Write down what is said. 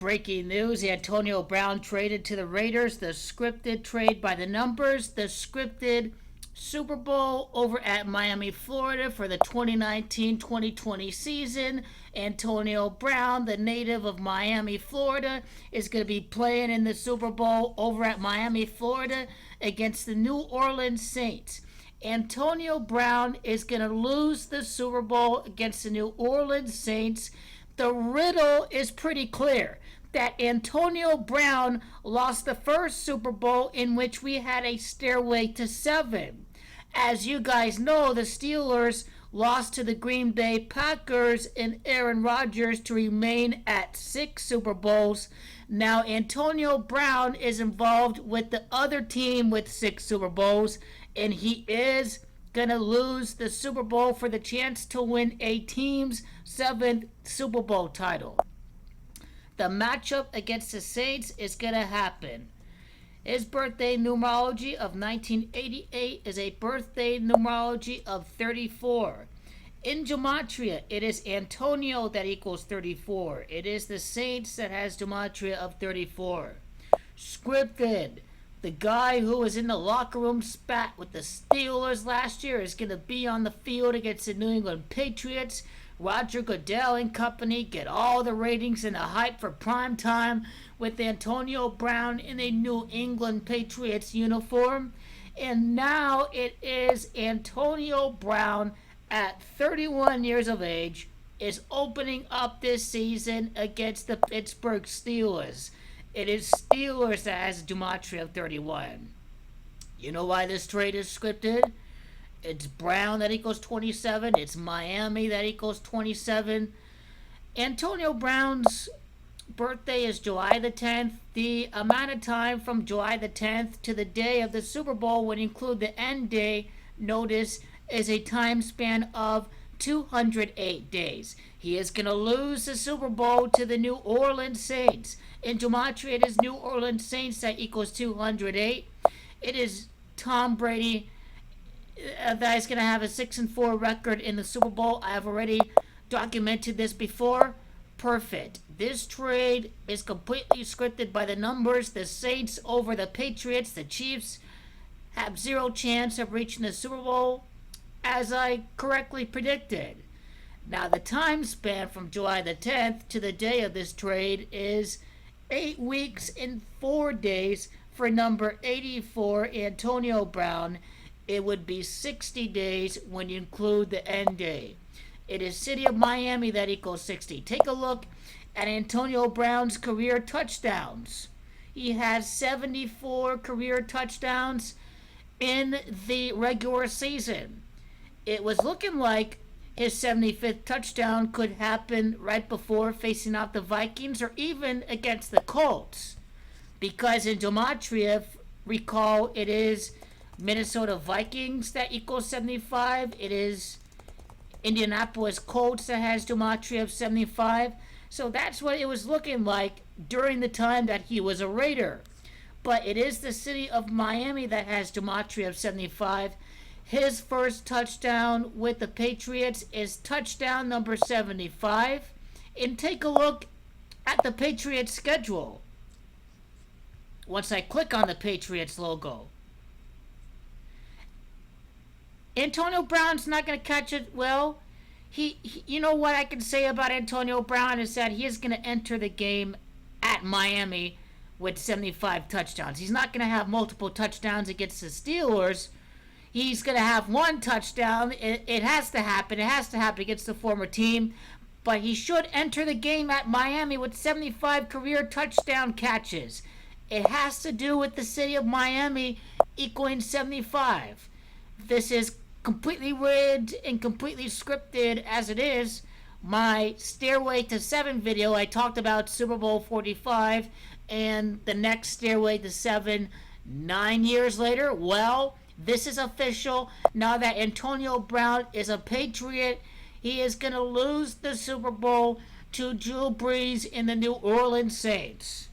Breaking news, Antonio Brown traded to the Raiders. The scripted trade by the numbers. The scripted Super Bowl over at Miami, Florida for the 2019-2020 season. Antonio Brown, the native of Miami, Florida, is going to be playing in the Super Bowl over at Miami, Florida against the New Orleans Saints. Antonio Brown is going to lose the Super Bowl against the New Orleans Saints. The riddle is pretty clear that Antonio Brown lost the first Super Bowl in which we had a stairway to 7. As you guys know, the Steelers lost to the Green Bay Packers and Aaron Rodgers to remain at 6 Super Bowls. Now Antonio Brown is involved with the other team with 6 Super Bowls, and he is going to lose the Super Bowl for the chance to win a team's 7th Super Bowl title. The matchup against the Saints is going to happen. His birthday numerology of 1988 is a birthday numerology of 34. In gematria, it is Antonio that equals 34. It is the Saints that has gematria of 34. Scripted. The guy who was in the locker room spat with the Steelers last year is going to be on the field against the New England Patriots. Roger Goodell and company get all the ratings and the hype for prime time with Antonio Brown in a New England Patriots uniform. And now it is Antonio Brown at 31 years of age is opening up this season against the Pittsburgh Steelers. It is Steelers that has a gematria of 31. You know why this trade is scripted? It's Brown that equals 27. It's Miami that equals 27. Antonio Brown's birthday is July the 10th. The amount of time from July the 10th to the day of the Super Bowl would include the end day notice is a time span of 208 days. He is going to lose the Super Bowl to the New Orleans Saints. In gematria, it is New Orleans Saints that equals 208. It is Tom Brady that is going to have a 6-4 record in the Super Bowl. I have already documented this before. Perfect. This trade is completely scripted by the numbers. The Saints over the Patriots. The Chiefs have 0 chance of reaching the Super Bowl, as I correctly predicted. Now, the time span from July the 10th to the day of this trade is 8 weeks and 4 days for number 84, Antonio Brown. It would be 60 days when you include the end day. It is City of Miami that equals 60. Take a look at Antonio Brown's career touchdowns. He has 74 career touchdowns in the regular season. It was looking like his 75th touchdown could happen right before facing off the Vikings or even against the Colts. Because in gematria, recall, it is Minnesota Vikings that equals 75. It is Indianapolis Colts that has gematria of 75. So that's what it was looking like during the time that he was a Raider. But it is the City of Miami that has gematria of 75. His first touchdown with the Patriots is touchdown number 75. And take a look at the Patriots schedule. Once I click on the Patriots logo, Antonio Brown's not going to catch it well. You know what I can say about Antonio Brown is that he is going to enter the game at Miami with 75 touchdowns. He's not going to have multiple touchdowns against the Steelers. He's going to have 1 touchdown. It has to happen. It has to happen against the former team. But he should enter the game at Miami with 75 career touchdown catches. It has to do with the City of Miami equaling 75. This is completely rigged and completely scripted as it is. My Stairway to 7 video, I talked about Super Bowl 45 and the next Stairway to 7 9 years later. Well, this is official. Now that Antonio Brown is a Patriot, he is going to lose the Super Bowl to Drew Brees in the New Orleans Saints.